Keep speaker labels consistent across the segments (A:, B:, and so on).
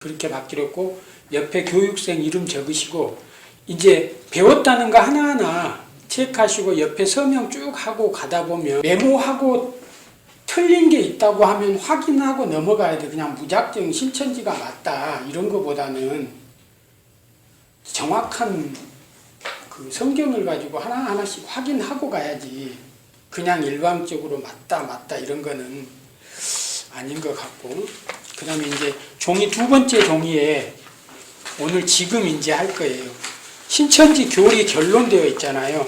A: 그렇게 바뀌었고 옆에 교육생 이름 적으시고 이제 배웠다는 거 하나하나 체크하시고 옆에 서명 쭉 하고 가다 보면 메모하고 틀린 게 있다고 하면 확인하고 넘어가야 돼. 그냥 무작정 신천지가 맞다 이런 거보다는 정확한 그 성경을 가지고 하나하나씩 확인하고 가야지. 그냥 일방적으로 맞다 이런 거는 아닌 것 같고, 그 다음에 이제 종이 두 번째 종이에 오늘 지금 이제 할 거예요. 신천지 교리 결론 되어 있잖아요.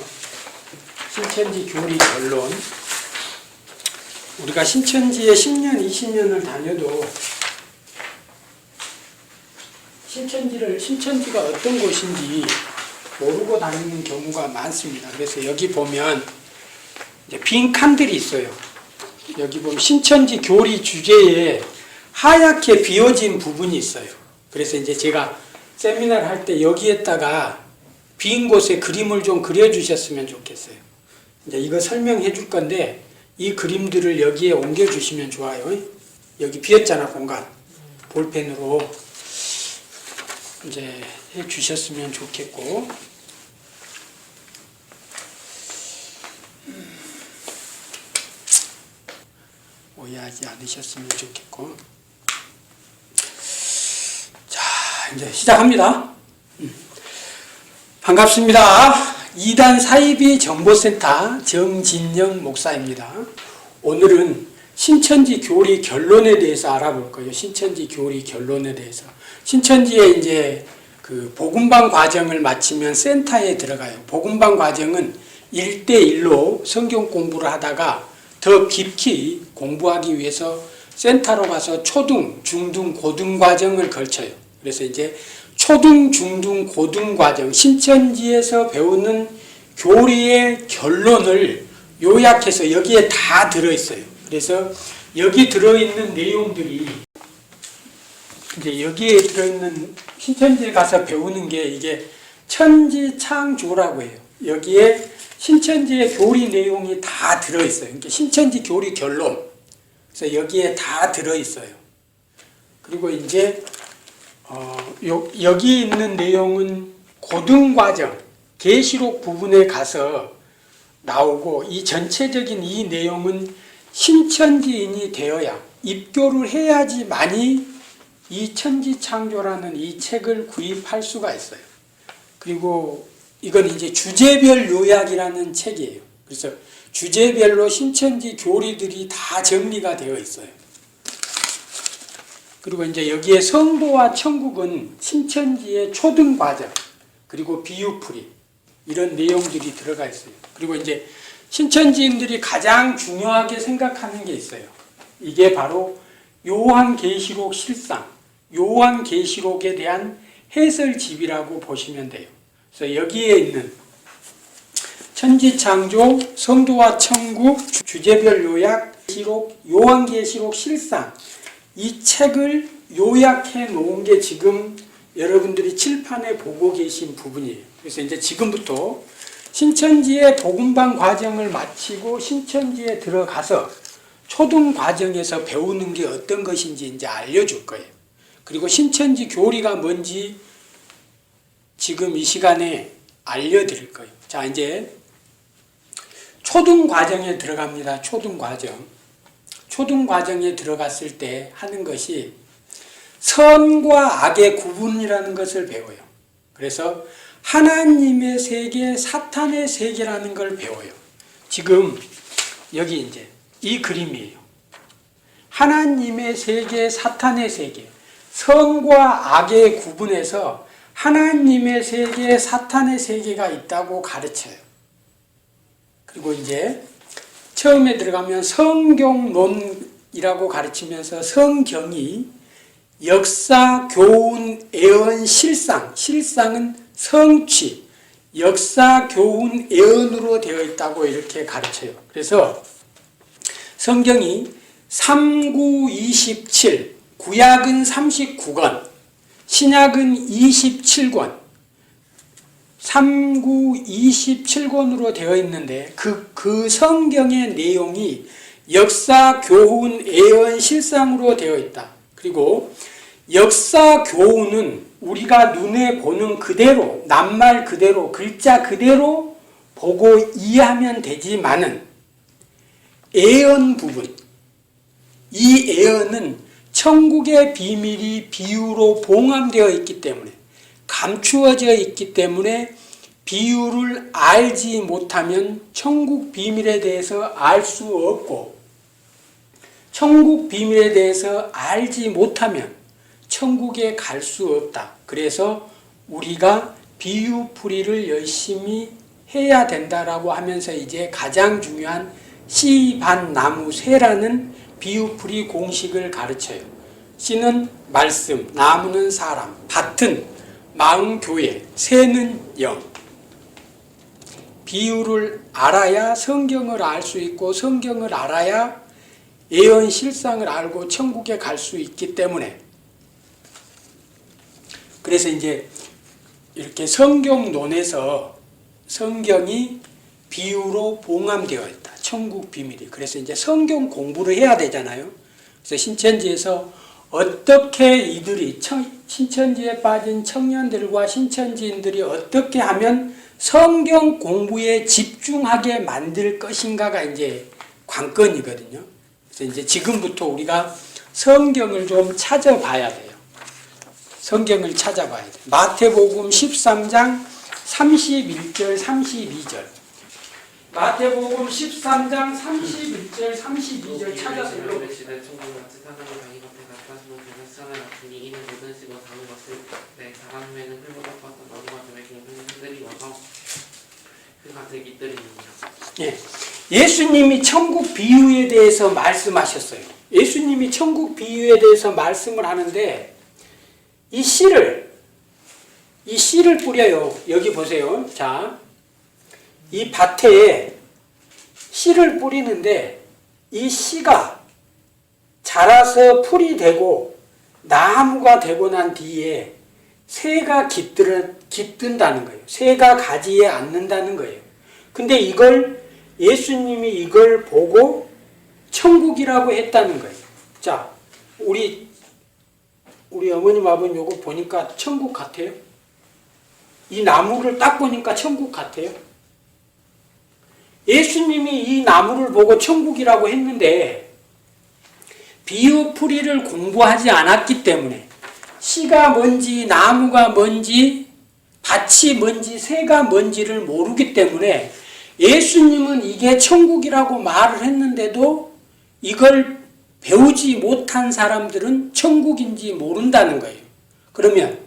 A: 신천지 교리 결론. 우리가 신천지에 10년, 20년을 다녀도 신천지가 어떤 곳인지 모르고 다니는 경우가 많습니다. 그래서 여기 보면 이제 빈 칸들이 있어요. 여기 보면 신천지 교리 주제에 하얗게 비워진 부분이 있어요. 그래서 이제 제가 세미나를 할 때 여기에다가 빈 곳에 그림을 좀 그려주셨으면 좋겠어요. 이제 이거 설명해 줄 건데 이 그림들을 여기에 옮겨주시면 좋아요. 여기 비었잖아, 공간. 볼펜으로 이제 해 주셨으면 좋겠고, 오해하지 않으셨으면 좋겠고. 자, 이제 시작합니다. 반갑습니다. 2단 사이비 정보센터 정진영 목사입니다. 오늘은 신천지 교리 결론에 대해서 알아볼 거예요. 신천지 교리 결론에 대해서. 신천지에 이제 그 복음방 과정을 마치면 센터에 들어가요. 복음방 과정은 1대1로 성경 공부를 하다가 더 깊이 공부하기 위해서 센터로 가서 초등, 중등, 고등 과정을 거쳐요. 그래서 이제 초등, 중등, 고등 과정, 신천지에서 배우는 교리의 결론을 요약해서 여기에 다 들어있어요. 그래서 여기 들어있는 내용들이 이제 여기에 들어있는 신천지에 가서 배우는 게 이게 천지창조라고 해요. 여기에 신천지의 교리 내용이 다 들어있어요. 그러니까 신천지 교리 결론. 그래서 여기에 다 들어있어요. 그리고 이제 여기 있는 내용은 고등과정, 계시록 부분에 가서 나오고, 이 전체적인 이 내용은 신천지인이 되어야, 입교를 해야지만이 이 천지창조라는 이 책을 구입할 수가 있어요. 그리고 이건 이제 주제별 요약이라는 책이에요. 그래서 주제별로 신천지 교리들이 다 정리가 되어 있어요. 그리고 이제 여기에 성도와 천국은 신천지의 초등 과정, 그리고 비유풀이, 이런 내용들이 들어가 있어요. 그리고 이제 신천지인들이 가장 중요하게 생각하는 게 있어요. 이게 바로 요한계시록 실상, 요한계시록에 대한 해설집이라고 보시면 돼요. 그래서 여기에 있는 천지창조, 성도와 천국, 주제별 요약, 요한계시록 실상, 이 책을 요약해 놓은 게 지금 여러분들이 칠판에 보고 계신 부분이에요. 그래서 이제 지금부터 신천지의 복음방 과정을 마치고 신천지에 들어가서 초등 과정에서 배우는 게 어떤 것인지 이제 알려줄 거예요. 그리고 신천지 교리가 뭔지 지금 이 시간에 알려드릴 거예요. 자, 이제 초등 과정에 들어갑니다. 초등 과정. 초등 과정에 들어갔을 때 하는 것이 선과 악의 구분이라는 것을 배워요. 그래서 하나님의 세계, 사탄의 세계라는 걸 배워요. 지금 여기 이제 이 그림이에요. 하나님의 세계, 사탄의 세계. 선과 악의 구분에서 하나님의 세계, 사탄의 세계가 있다고 가르쳐요. 그리고 이제 처음에 들어가면 성경론이라고 가르치면서 성경이 역사, 교훈, 애언, 실상, 실상은 성취, 역사, 교훈, 애언으로 되어 있다고 이렇게 가르쳐요. 그래서 성경이 3927, 구약은 39권, 신약은 27권, 3927권으로 되어 있는데 그 성경의 내용이 역사, 교훈, 애언, 실상으로 되어 있다. 그리고 역사 교훈은 우리가 눈에 보는 그대로, 낱말 그대로, 글자 그대로 보고 이해하면 되지만은 애언 부분, 이 애언은 천국의 비밀이 비유로 봉함되어 있기 때문에, 감추어져 있기 때문에 비유를 알지 못하면 천국 비밀에 대해서 알 수 없고, 천국 비밀에 대해서 알지 못하면 천국에 갈 수 없다. 그래서 우리가 비유풀이를 열심히 해야 된다라고 하면서 이제 가장 중요한 씨, 밭, 나무, 새라는 비유풀이 공식을 가르쳐요. 씨는 말씀, 나무는 사람, 밭은 마음 교회, 새는 영. 비유를 알아야 성경을 알 수 있고, 성경을 알아야 예언 실상을 알고 천국에 갈 수 있기 때문에, 그래서 이제 이렇게 성경론에서 성경이 비유로 봉함되어 있다. 천국 비밀이. 그래서 이제 성경 공부를 해야 되잖아요. 그래서 신천지에서 어떻게 이들이 신천지에 빠진 청년들과 신천지인들이 어떻게 하면 성경 공부에 집중하게 만들 것인가가 이제 관건이거든요. 그래서 이제 지금부터 우리가 성경을 좀 찾아봐야 돼요. 성경을 찾아봐야 돼요. 마태복음 13장 31절 32절. 마태복음 13장 31절 32절 찾아서 읽어보시다. 예, 예수님이 천국 비유에 대해서 말씀하셨어요. 예수님이 천국 비유에 대해서 말씀을 하는데 이 씨를 뿌려요. 여기 보세요. 자, 이 밭에 씨를 뿌리는데 이 씨가 자라서 풀이 되고 나무가 되고 난 뒤에 새가 깃든다는 거예요. 새가 가지에 앉는다는 거예요. 근데 예수님이 이걸 보고 천국이라고 했다는 거예요. 자, 우리 어머님 아버님 요거 보니까 천국 같아요? 이 나무를 딱 보니까 천국 같아요? 예수님이 이 나무를 보고 천국이라고 했는데 비유풀이를 공부하지 않았기 때문에 씨가 뭔지 나무가 뭔지 밭이 뭔지 새가 뭔지를 모르기 때문에 예수님은 이게 천국이라고 말을 했는데도 이걸 배우지 못한 사람들은 천국인지 모른다는 거예요. 그러면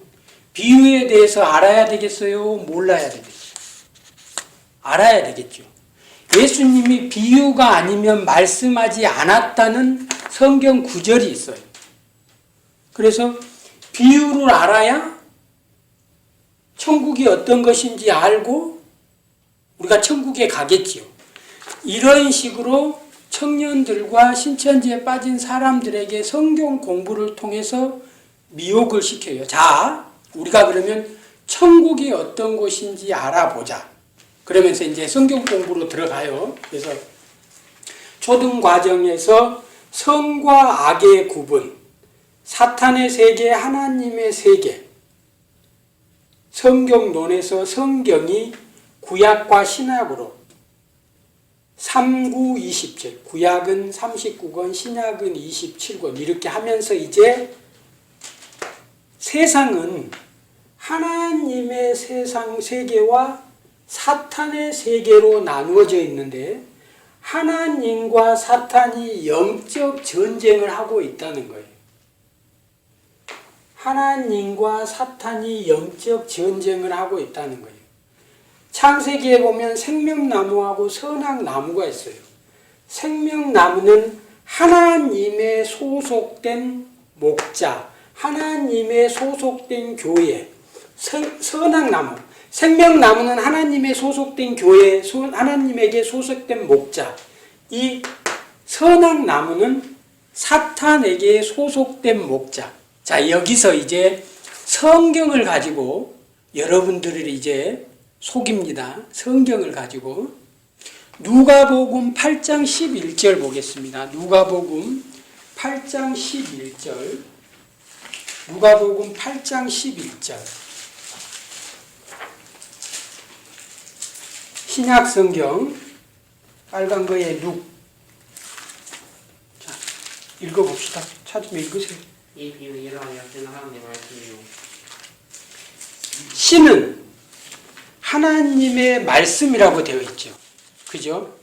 A: 비유에 대해서 알아야 되겠어요? 몰라야 되겠어요? 알아야 되겠죠. 예수님이 비유가 아니면 말씀하지 않았다는 성경 구절이 있어요. 그래서 비유를 알아야 천국이 어떤 것인지 알고 우리가 천국에 가겠지요. 이런 식으로 청년들과 신천지에 빠진 사람들에게 성경 공부를 통해서 미혹을 시켜요. 자, 우리가 그러면 천국이 어떤 곳인지 알아보자. 그러면서 이제 성경 공부로 들어가요. 그래서 초등 과정에서 선과 악의 구분, 사탄의 세계, 하나님의 세계, 성경론에서 성경이 구약과 신약으로 3, 9, 27, 구약은 39권, 신약은 27권 이렇게 하면서 이제 세상은 하나님의 세상 세계와 사탄의 세계로 나누어져 있는데 하나님과 사탄이 영적 전쟁을 하고 있다는 거예요. 하나님과 사탄이 영적 전쟁을 하고 있다는 거예요. 창세기에 보면 생명나무하고 선악나무가 있어요. 생명나무는 하나님의 소속된 목자, 하나님의 소속된 교회. 선악나무, 생명나무는 하나님의 소속된 교회, 하나님에게 소속된 목자. 이 선악나무는 사탄에게 소속된 목자. 자, 여기서 이제 성경을 가지고 여러분들을 이제 속입니다. 성경을 가지고 누가복음 8장 11절 보겠습니다. 누가복음 8장 11절 누가복음 8장 11절. 신약 성경 빨간 거에 룩. 자, 읽어봅시다. 찾으면 읽으세요.
B: 이 비유 이러하여 그는 하나님의 말씀이요
A: 씨는 하나님의 말씀이라고 되어 있죠. 그죠?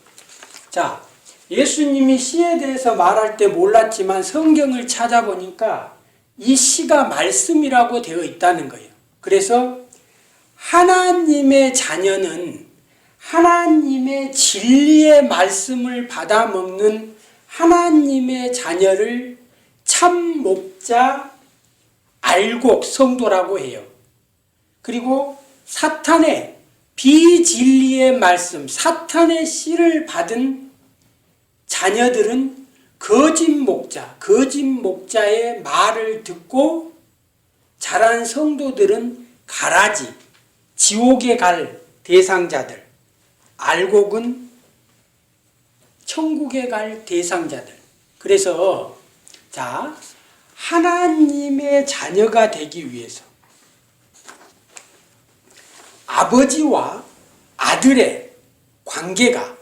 A: 자, 예수님이 씨에 대해서 말할 때 몰랐지만 성경을 찾아보니까 이 씨가 말씀이라고 되어 있다는 거예요. 그래서 하나님의 자녀는 하나님의 진리의 말씀을 받아 먹는 하나님의 자녀를 참 목자 알곡 성도라고 해요. 그리고 사탄의 비진리의 말씀, 사탄의 씨를 받은 자녀들은 거짓 목자의 말을 듣고 자란 성도들은 가라지, 지옥에 갈 대상자들, 알곡은 천국에 갈 대상자들. 그래서 자, 하나님의 자녀가 되기 위해서 아버지와 아들의 관계가,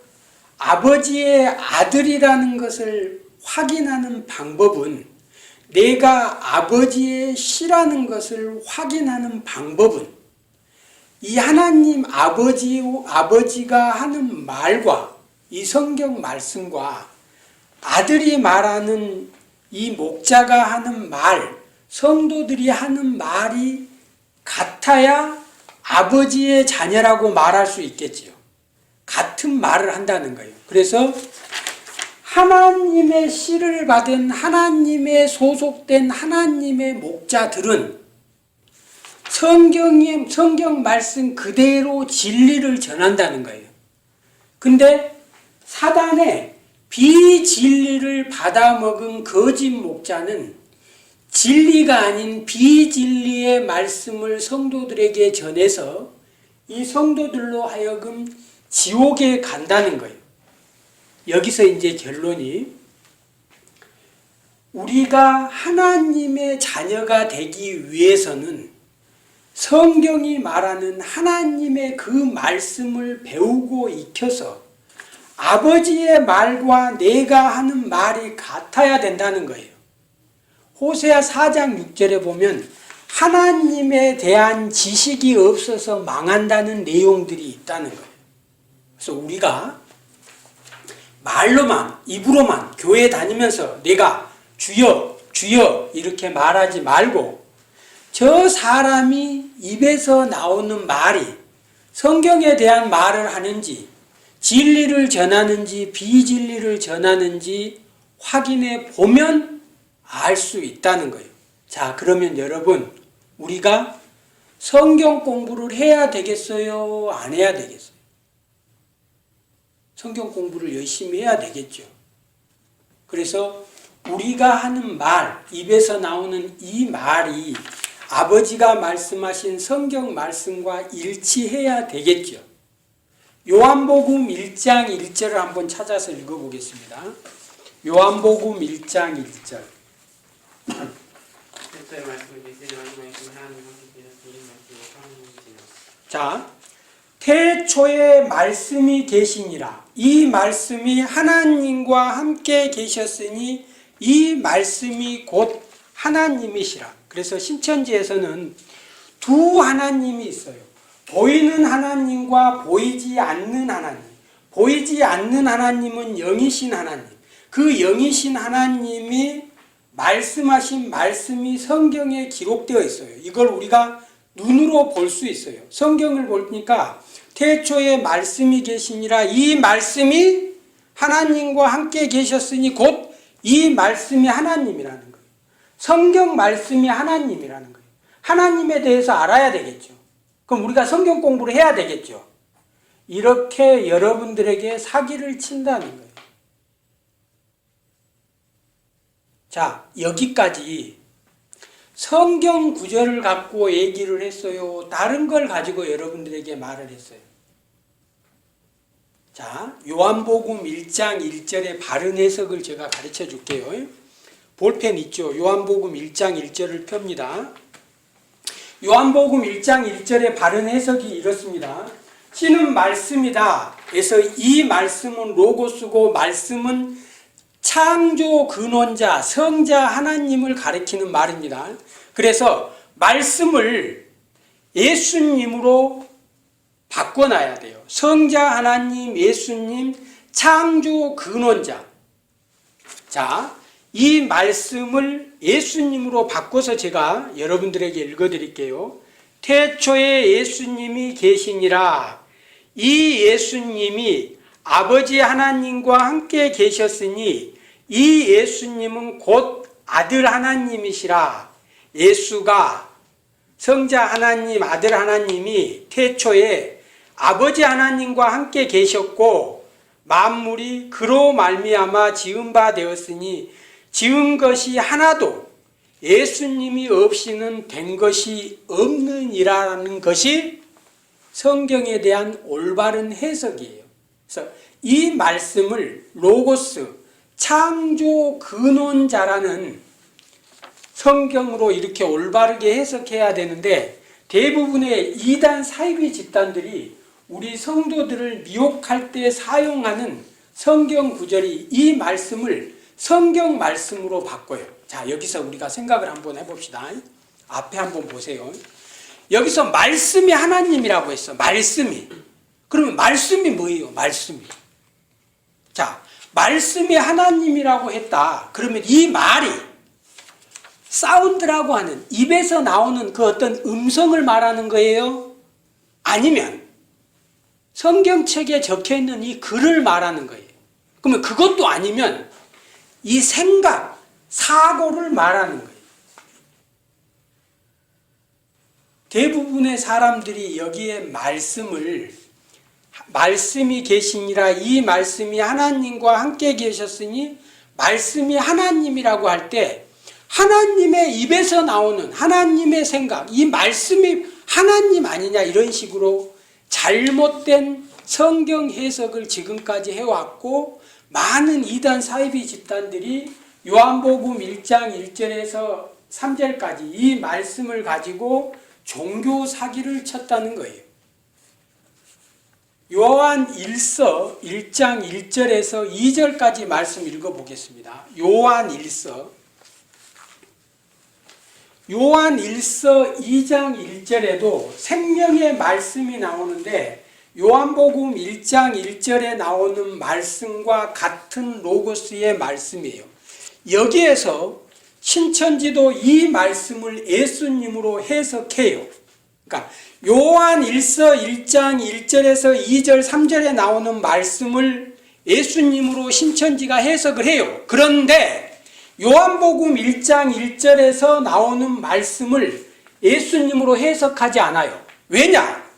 A: 아버지의 아들이라는 것을 확인하는 방법은, 내가 아버지의 씨라는 것을 확인하는 방법은 이 하나님 아버지가 하는 말과 이 성경 말씀과 아들이 말하는 이 목자가 하는 말, 성도들이 하는 말이 같아야 아버지의 자녀라고 말할 수 있겠지요. 같은 말을 한다는 거예요. 그래서 하나님의 씨를 받은 하나님의 소속된 하나님의 목자들은 성경 말씀 그대로 진리를 전한다는 거예요. 근데 사단의 비진리를 받아먹은 거짓 목자는 진리가 아닌 비진리의 말씀을 성도들에게 전해서 이 성도들로 하여금 지옥에 간다는 거예요. 여기서 이제 결론이, 우리가 하나님의 자녀가 되기 위해서는 성경이 말하는 하나님의 그 말씀을 배우고 익혀서 아버지의 말과 내가 하는 말이 같아야 된다는 거예요. 호세아 4장 6절에 보면 하나님에 대한 지식이 없어서 망한다는 내용들이 있다는 거예요. 그래서 우리가 말로만, 입으로만 교회 다니면서 내가 주여, 주여 이렇게 말하지 말고 저 사람이 입에서 나오는 말이 성경에 대한 말을 하는지, 진리를 전하는지 비진리를 전하는지 확인해 보면 알 수 있다는 거예요. 자, 그러면 여러분, 우리가 성경 공부를 해야 되겠어요? 안 해야 되겠어요? 성경 공부를 열심히 해야 되겠죠. 그래서 우리가 하는 말, 입에서 나오는 이 말이 아버지가 말씀하신 성경 말씀과 일치해야 되겠죠. 요한복음 1장 1절을 한번 찾아서 읽어보겠습니다. 요한복음 1장 1절. 자, 태초에 말씀이 계시니라. 이 말씀이 하나님과 함께 계셨으니 이 말씀이 곧 하나님이시라. 그래서 신천지에서는 두 하나님이 있어요. 보이는 하나님과 보이지 않는 하나님. 보이지 않는 하나님은 영이신 하나님. 그 영이신 하나님이 말씀하신 말씀이 성경에 기록되어 있어요. 이걸 우리가 눈으로 볼 수 있어요. 성경을 보니까 태초에 말씀이 계시니라. 이 말씀이 하나님과 함께 계셨으니 곧 이 말씀이 하나님이라는 거예요. 성경 말씀이 하나님이라는 거예요. 하나님에 대해서 알아야 되겠죠. 그럼 우리가 성경 공부를 해야 되겠죠. 이렇게 여러분들에게 사기를 친다는 거예요. 자, 여기까지 성경 구절을 갖고 얘기를 했어요? 다른 걸 가지고 여러분들에게 말을 했어요? 자, 요한복음 1장 1절의 바른 해석을 제가 가르쳐 줄게요. 볼펜 있죠. 요한복음 1장 1절을 펴니다. 요한복음 1장 1절의 바른 해석이 이렇습니다. 씨는 말씀이다. 그래서 이 말씀은 로고스고 말씀은 창조 근원자 성자 하나님을 가리키는 말입니다. 그래서 말씀을 예수님으로 바꿔놔야 돼요. 성자 하나님, 예수님, 창조 근원자. 자, 이 말씀을 예수님으로 바꿔서 제가 여러분들에게 읽어드릴게요. 태초에 예수님이 계시니라. 이 예수님이 아버지 하나님과 함께 계셨으니 이 예수님은 곧 아들 하나님이시라. 예수가 성자 하나님, 아들 하나님이 태초에 아버지 하나님과 함께 계셨고 만물이 그로 말미암아 지은 바 되었으니 지은 것이 하나도 예수님이 없이는 된 것이 없느니라는 것이 성경에 대한 올바른 해석이에요. 그래서 이 말씀을 로고스, 창조 근원자라는 성경으로 이렇게 올바르게 해석해야 되는데 대부분의 이단 사이비 집단들이 우리 성도들을 미혹할 때 사용하는 성경 구절이 이 말씀을 성경 말씀으로 바꿔요. 자, 여기서 우리가 생각을 한번 해봅시다. 앞에 한번 보세요. 여기서 말씀이 하나님이라고 했어. 말씀이. 그러면 말씀이 뭐예요? 말씀이. 자, 말씀이 하나님이라고 했다. 그러면 이 말이 사운드라고 하는 입에서 나오는 그 어떤 음성을 말하는 거예요? 아니면 성경책에 적혀있는 이 글을 말하는 거예요? 그러면 그것도 아니면 이 생각, 사고를 말하는 거예요. 대부분의 사람들이 여기에 말씀이 계시니라 이 말씀이 하나님과 함께 계셨으니 말씀이 하나님이라고 할 때 하나님의 입에서 나오는 하나님의 생각, 이 말씀이 하나님 아니냐 이런 식으로 잘못된 성경 해석을 지금까지 해왔고 많은 이단 사이비 집단들이 요한복음 1장 1절에서 3절까지 이 말씀을 가지고 종교 사기를 쳤다는 거예요. 요한 1서 1장 1절에서 2절까지 말씀 읽어보겠습니다. 요한 1서 2장 1절에도 생명의 말씀이 나오는데 요한복음 1장 1절에 나오는 말씀과 같은 로고스의 말씀이에요. 여기에서 신천지도 이 말씀을 예수님으로 해석해요. 그러니까 요한 1서 1장 1절에서 2절 3절에 나오는 말씀을 예수님으로 신천지가 해석을 해요. 그런데 요한복음 1장 1절에서 나오는 말씀을 예수님으로 해석하지 않아요. 왜냐?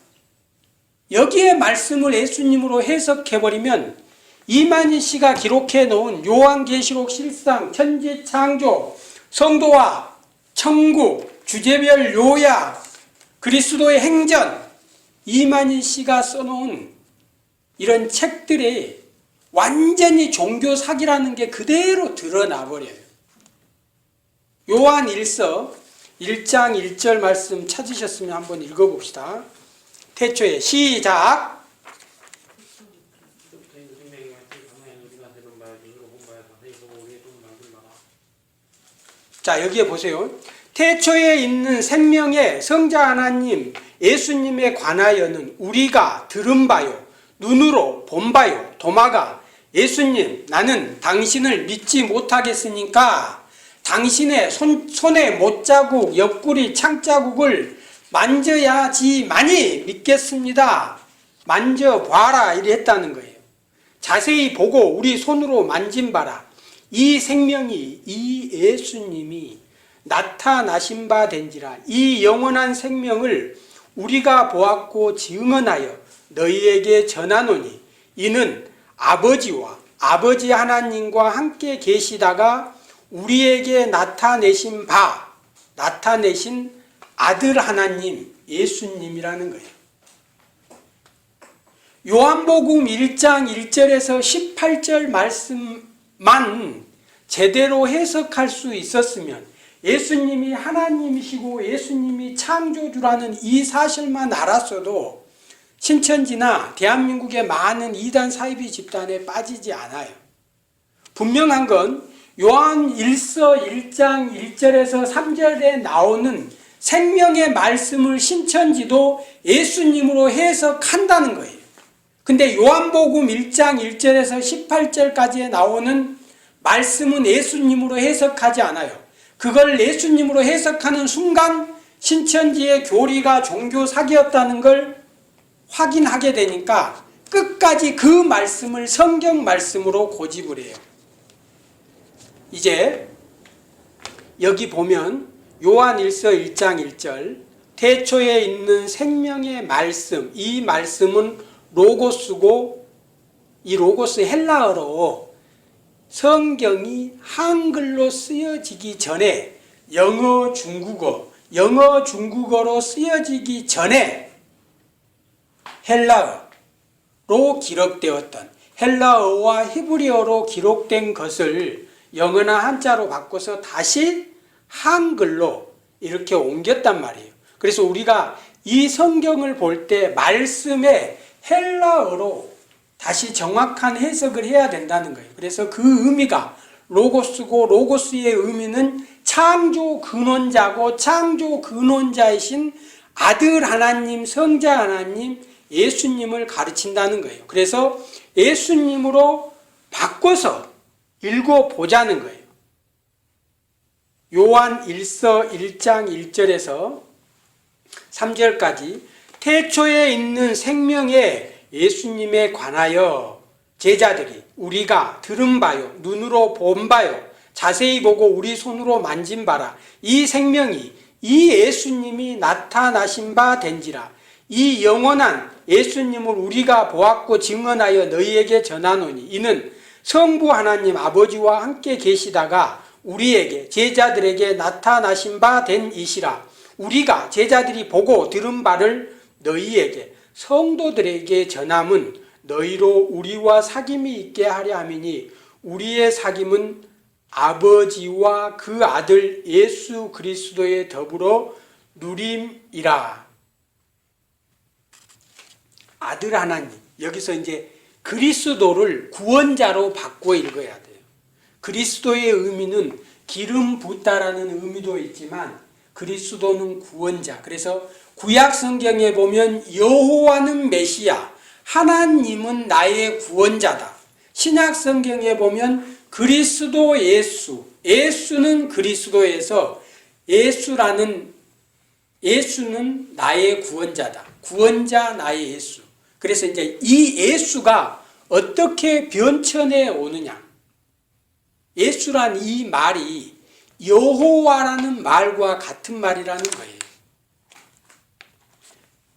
A: 여기에 말씀을 예수님으로 해석해버리면 이만희 씨가 기록해 놓은 요한계시록 실상, 천지 창조, 성도와 천국, 주제별 요약, 그리스도의 행전, 이만희 씨가 써놓은 이런 책들이 완전히 종교 사기라는 게 그대로 드러나 버려요. 요한 1서 1장 1절 말씀 찾으셨으면 한번 읽어봅시다. 태초에 시작. 자, 여기에 보세요. 태초에 있는 생명의 성자 하나님 예수님에 관하여는 우리가 들은 바요 눈으로 본 바요 도마가 예수님 나는 당신을 믿지 못하겠으니까 당신의 손의 못자국 옆구리 창자국을 만져야지만이 믿겠습니다. 만져봐라 이래 했다는 거예요. 자세히 보고 우리 손으로 만진봐라. 이 생명이 이 예수님이 나타나신 바 된지라. 이 영원한 생명을 우리가 보았고 증언하여 너희에게 전하노니 이는 아버지와 아버지 하나님과 함께 계시다가 우리에게 나타내신 아들 하나님 예수님이라는 거예요. 요한복음 1장 1절에서 18절 말씀만 제대로 해석할 수 있었으면 예수님이 하나님이시고 예수님이 창조주라는 이 사실만 알았어도 신천지나 대한민국의 많은 이단 사이비 집단에 빠지지 않아요. 분명한 건 요한 1서 1장 1절에서 3절에 나오는 생명의 말씀을 신천지도 예수님으로 해석한다는 거예요. 근데 요한복음 1장 1절에서 18절까지 나오는 말씀은 예수님으로 해석하지 않아요. 그걸 예수님으로 해석하는 순간 신천지의 교리가 종교 사기였다는 걸 확인하게 되니까 끝까지 그 말씀을 성경 말씀으로 고집을 해요. 이제 여기 보면 요한 1서 1장 1절 태초에 있는 생명의 말씀, 이 말씀은 로고스고 이 로고스 헬라어로 성경이 한글로 쓰여지기 전에 영어, 중국어로 쓰여지기 전에 헬라어로 기록되었던 헬라어와 히브리어로 기록된 것을 영어나 한자로 바꿔서 다시 한글로 이렇게 옮겼단 말이에요. 그래서 우리가 이 성경을 볼 때 말씀에 헬라어로 다시 정확한 해석을 해야 된다는 거예요. 그래서 그 의미가 로고스고 로고스의 의미는 창조 근원자고 창조 근원자이신 아들 하나님, 성자 하나님, 예수님을 가르친다는 거예요. 그래서 예수님으로 바꿔서 읽어보자는 거예요. 요한 1서 1장 1절에서 3절까지 태초에 있는 생명에 예수님에 관하여 제자들이 우리가 들은 바요, 눈으로 본 바요, 자세히 보고 우리 손으로 만진 바라. 이 생명이 이 예수님이 나타나신 바 된지라. 이 영원한 예수님을 우리가 보았고 증언하여 너희에게 전하노니 이는 성부 하나님 아버지와 함께 계시다가 우리에게 제자들에게 나타나신 바 된 이시라. 우리가 제자들이 보고 들은 바를 너희에게 성도들에게 전함은 너희로 우리와 사귐이 있게 하려 함이니 우리의 사귐은 아버지와 그 아들 예수 그리스도의 더불어 누림이라. 아들 하나님, 여기서 이제 그리스도를 구원자로 바꿔 읽어야 돼요. 그리스도의 의미는 기름 붓다라는 의미도 있지만 그리스도는 구원자. 그래서 구약 성경에 보면 여호와는 메시아, 하나님은 나의 구원자다. 신약 성경에 보면 그리스도 예수, 예수는 그리스도에서 예수는 나의 구원자다. 구원자 나의 예수. 그래서 이제 이 예수가 어떻게 변천해 오느냐. 예수란 이 말이 여호와라는 말과 같은 말이라는 거예요.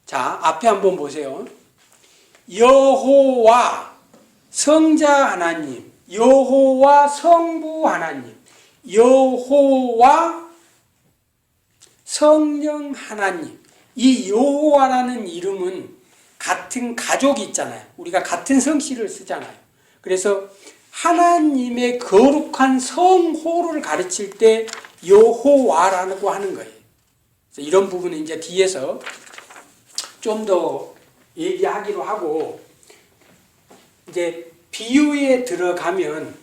A: 자, 앞에 한번 보세요. 여호와 성자 하나님, 여호와 성부 하나님, 여호와 성령 하나님. 이 여호와라는 이름은 같은 가족이 있잖아요. 우리가 같은 성씨를 쓰잖아요. 그래서 하나님의 거룩한 성호를 가르칠 때 여호와라고 하는 거예요. 이런 부분은 이제 뒤에서 좀 더 얘기하기로 하고, 이제 비유에 들어가면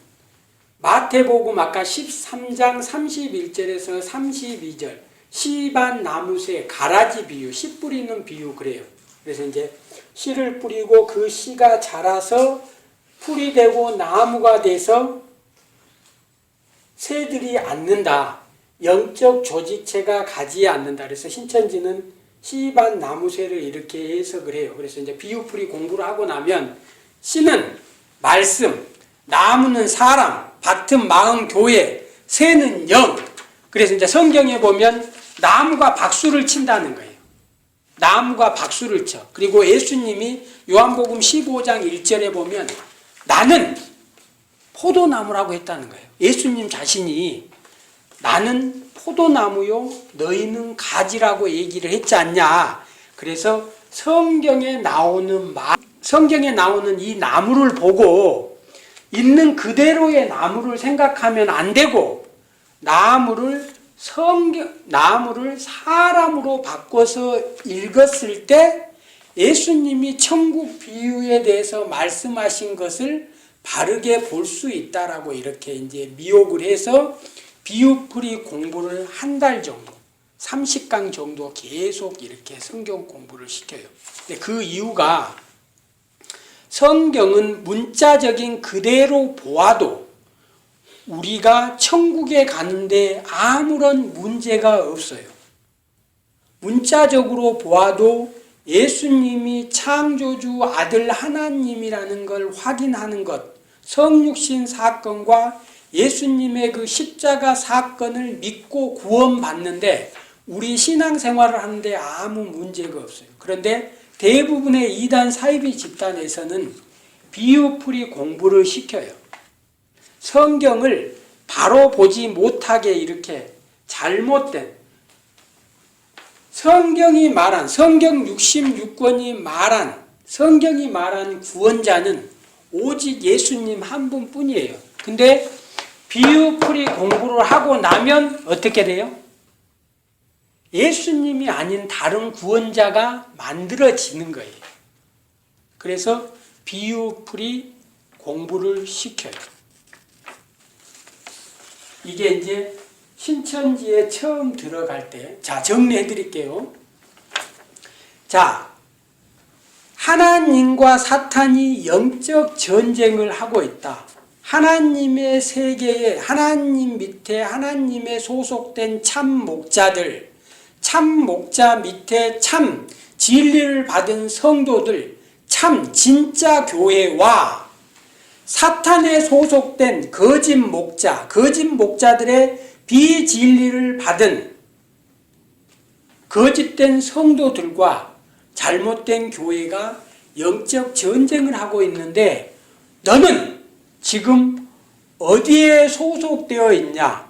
A: 마태복음 아까 13장 31절에서 32절 씨반 나무새 가라지 비유, 씨 뿌리는 비유 그래요. 그래서 이제 씨를 뿌리고 그 씨가 자라서 풀이 되고 나무가 돼서 새들이 앉는다. 영적 조직체가 가지 않는다. 그래서 신천지는 씨반 나무새를 이렇게 해석을 해요. 그래서 이제 비유풀이 공부를 하고 나면 씨는 말씀, 나무는 사람, 밭은 마음 교회, 새는 영. 그래서 이제 성경에 보면 나무가 박수를 친다는 거예요. 나무가 박수를 쳐. 그리고 예수님이 요한복음 15장 1절에 보면 나는 포도나무라고 했다는 거예요. 예수님 자신이 나는 포도나무요 너희는 가지라고 얘기를 했지 않냐. 그래서 성경에 나오는 이 나무를 보고 있는 그대로의 나무를 생각하면 안 되고 나무를 사람으로 바꿔서 읽었을 때 예수님이 천국 비유에 대해서 말씀하신 것을 바르게 볼 수 있다라고 이렇게 이제 미혹을 해서 비유풀이 공부를 한 달 정도, 30강 정도 계속 이렇게 성경 공부를 시켜요. 근데 그 이유가 성경은 문자적인 그대로 보아도 우리가 천국에 가는데 아무런 문제가 없어요. 문자적으로 보아도 예수님이 창조주 아들 하나님이라는 걸 확인하는 것, 성육신 사건과 예수님의 그 십자가 사건을 믿고 구원받는데 우리 신앙생활을 하는데 아무 문제가 없어요. 그런데 대부분의 이단 사이비 집단에서는 비유풀이 공부를 시켜요. 성경을 바로 보지 못하게 이렇게 잘못된 성경이 말한 성경 66권이 말한 성경이 말한 구원자는 오직 예수님 한 분뿐이에요. 근데 비유풀이 공부를 하고 나면 어떻게 돼요? 예수님이 아닌 다른 구원자가 만들어지는 거예요. 그래서 비유풀이 공부를 시켜요. 이게 이제 신천지에 처음 들어갈 때, 자, 정리해 드릴게요. 자, 하나님과 사탄이 영적 전쟁을 하고 있다. 하나님의 세계에, 하나님 밑에 하나님의 소속된 참 목자들, 참 목자 밑에 참 진리를 받은 성도들, 참 진짜 교회와 사탄에 소속된 거짓 목자, 거짓 목자들의 비진리를 받은 거짓된 성도들과 잘못된 교회가 영적 전쟁을 하고 있는데 너는 지금 어디에 소속되어 있냐?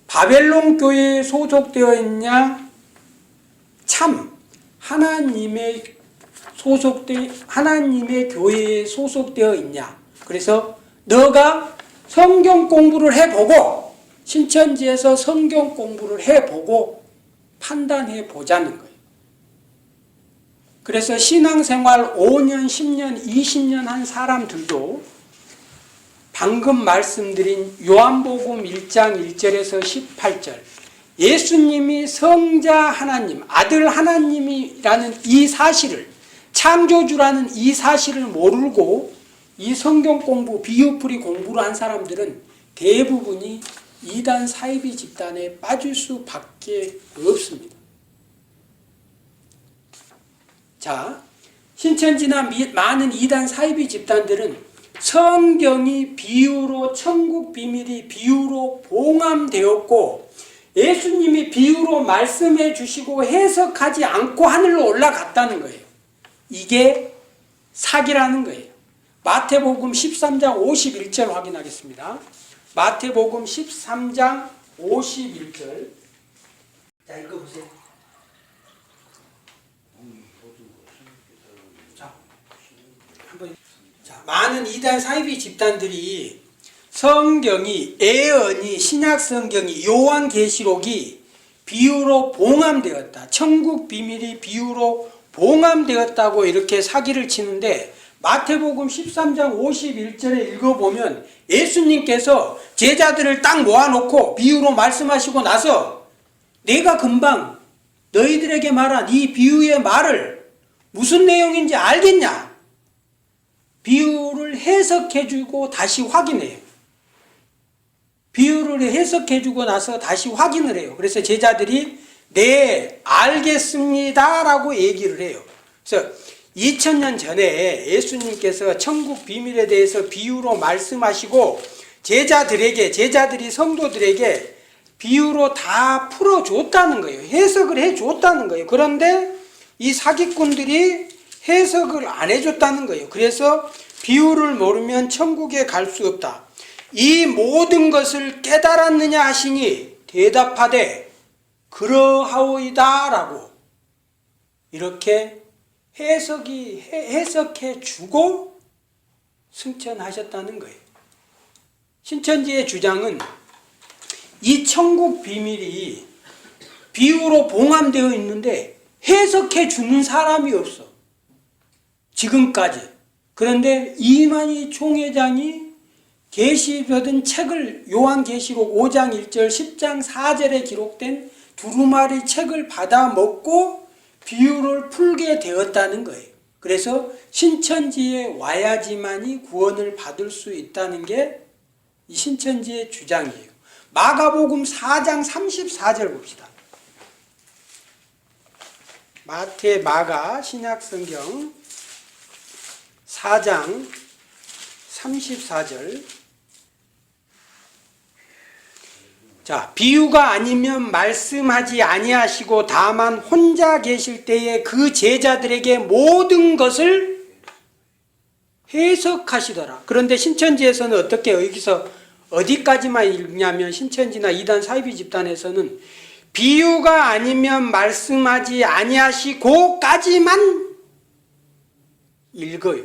A: 바벨론 교회에 소속되어 있냐? 참 하나님의 교회에 소속되어 있냐? 그래서 너가 성경 공부를 해보고 신천지에서 성경 공부를 해보고 판단해 보자는 거예요. 그래서 신앙생활 5년, 10년, 20년 한 사람들도 방금 말씀드린 요한복음 1장 1절에서 18절 예수님이 성자 하나님, 아들 하나님이라는 이 사실을 창조주라는 이 사실을 모르고 이 성경 공부, 비유풀이 공부를 한 사람들은 대부분이 이단 사이비 집단에 빠질 수밖에 없습니다. 자, 신천지나 많은 이단 사이비 집단들은 성경이 비유로 천국 비밀이 비유로 봉함되었고 예수님이 비유로 말씀해 주시고 해석하지 않고 하늘로 올라갔다는 거예요. 이게 사기라는 거예요. 마태복음 13장 51절 확인하겠습니다. 마태복음 13장 51절. 자, 읽어보세요. 자, 많은 이단 사이비 집단들이 성경이, 예언이, 신약 성경이, 요한계시록이 비유로 봉함되었다. 천국 비밀이 비유로 봉함되었다고 이렇게 사기를 치는데 마태복음 13장 51절에 읽어보면 예수님께서 제자들을 딱 모아놓고 비유로 말씀하시고 나서 내가 금방 너희들에게 말한 이 비유의 말을 무슨 내용인지 알겠냐? 비유를 해석해주고 다시 확인해요. 비유를 해석해주고 나서 다시 확인을 해요. 그래서 제자들이 네, 알겠습니다 라고 얘기를 해요. 그래서 2000년 전에 예수님께서 천국 비밀에 대해서 비유로 말씀하시고 제자들이 성도들에게 비유로 다 풀어줬다는 거예요. 해석을 해줬다는 거예요. 그런데 이 사기꾼들이 해석을 안 해줬다는 거예요. 그래서 비유를 모르면 천국에 갈 수 없다. 이 모든 것을 깨달았느냐 하시니 대답하되 그러하오이다 라고 이렇게 해석해 주고 승천하셨다는 거예요. 신천지의 주장은 이 천국 비밀이 비유로 봉함되어 있는데 해석해 주는 사람이 없어. 지금까지. 그런데 이만희 총회장이 계시받은 책을 요한계시록 5장 1절 10장 4절에 기록된 두루마리 책을 받아 먹고 비유를 풀게 되었다는 거예요. 그래서 신천지에 와야지만이 구원을 받을 수 있다는 게 이 신천지의 주장이에요. 마가복음 4장 34절 봅시다. 마태, 마가, 신약성경 4장 34절. 자, 비유가 아니면 말씀하지 아니하시고 다만 혼자 계실 때에 그 제자들에게 모든 것을 해석하시더라. 그런데 신천지에서는 어떻게 여기서 어디까지만 읽냐면 신천지나 이단 사이비 집단에서는 비유가 아니면 말씀하지 아니하시고까지만 읽어요.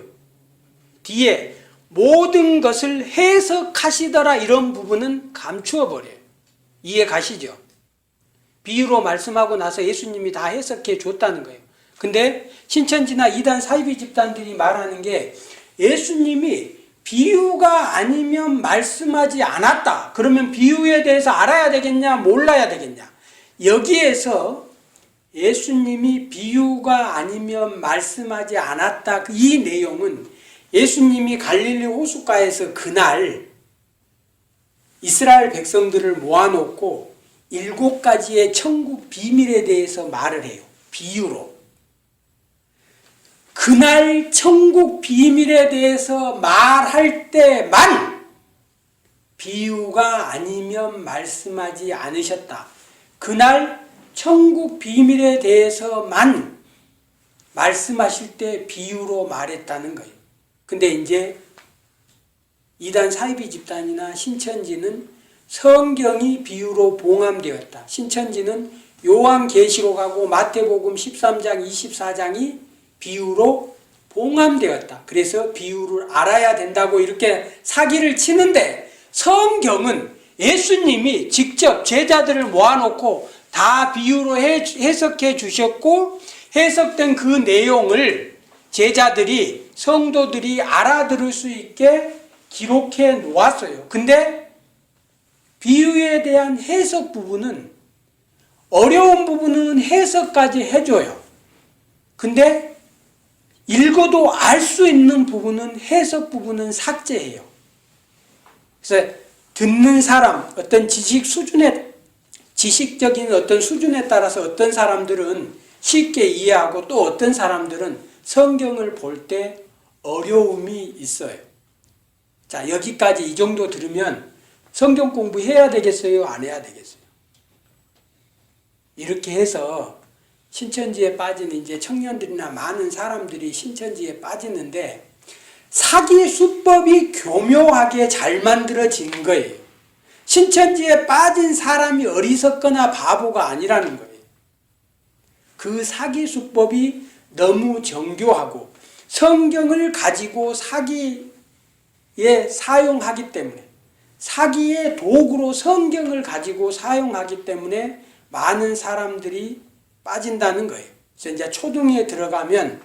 A: 뒤에 모든 것을 해석하시더라 이런 부분은 감추어 버려요. 이해 가시죠? 비유로 말씀하고 나서 예수님이 다 해석해 줬다는 거예요. 근데 신천지나 이단 사이비 집단들이 말하는 게 예수님이 비유가 아니면 말씀하지 않았다. 그러면 비유에 대해서 알아야 되겠냐 몰라야 되겠냐. 여기에서 예수님이 비유가 아니면 말씀하지 않았다. 이 내용은 예수님이 갈릴리 호숫가에서 그날 이스라엘 백성들을 모아놓고 7가지의 천국 비밀에 대해서 말을 해요. 비유로. 그날 천국 비밀에 대해서 말할 때만 비유가 아니면 말씀하지 않으셨다. 그날 천국 비밀에 대해서만 말씀하실 때 비유로 말했다는 거예요. 근데 이제 이단 사이비 집단이나 신천지는 성경이 비유로 봉함되었다. 신천지는 요한계시록하고 마태복음 13장 24장이 비유로 봉함되었다. 그래서 비유를 알아야 된다고 이렇게 사기를 치는데 성경은 예수님이 직접 제자들을 모아놓고 다 비유로 해석해 주셨고 해석된 그 내용을 제자들이 성도들이 알아들을 수 있게 기록해 놓았어요. 근데 비유에 대한 해석 부분은 어려운 부분은 해석까지 해줘요. 근데 읽어도 알 수 있는 부분은 해석 부분은 삭제해요. 그래서 듣는 사람 어떤 지식적인 어떤 수준에 따라서 어떤 사람들은 쉽게 이해하고 또 어떤 사람들은 성경을 볼 때 어려움이 있어요. 자, 여기까지 이 정도 들으면 성경 공부해야 되겠어요? 안 해야 되겠어요? 이렇게 해서 신천지에 빠진 이제 청년들이나 많은 사람들이 신천지에 빠지는데 사기 수법이 교묘하게 잘 만들어진 거예요. 신천지에 빠진 사람이 어리석거나 바보가 아니라는 거예요. 그 사기 수법이 너무 정교하고 성경을 가지고 사기에 사용하기 때문에 사기의 도구로 성경을 가지고 사용하기 때문에 많은 사람들이 빠진다는 거예요. 그래서 이제 초등에 들어가면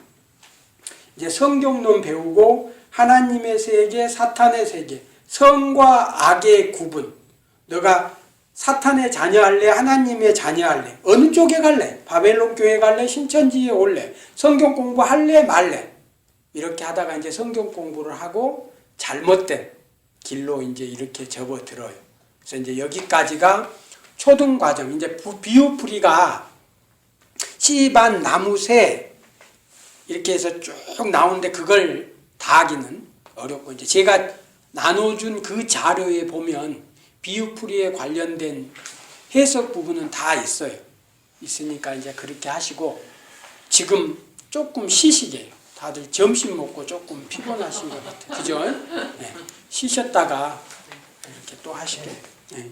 A: 이제 성경론 배우고 하나님의 세계, 사탄의 세계, 성과 악의 구분. 너가 사탄의 자녀 할래? 하나님의 자녀 할래? 어느 쪽에 갈래? 바벨론 교회 갈래? 신천지에 올래? 성경 공부할래? 말래? 이렇게 하다가 이제 성경 공부를 하고 잘못된 길로 이제 이렇게 접어들어요. 그래서 이제 여기까지가 초등 과정. 이제 비유풀이가 씨반, 나무, 새 이렇게 해서 쭉 나오는데 그걸 다 하기는 어렵고 이제 제가 나눠준 그 자료에 보면 비유풀이에 관련된 해석 부분은 다 있어요. 있으니까 이제 그렇게 하시고 지금 조금 쉬시게요. 다들 점심 먹고 조금 피곤하신 것 같아요. 그죠? 네. 쉬셨다가 이렇게 또 하시게요. 네.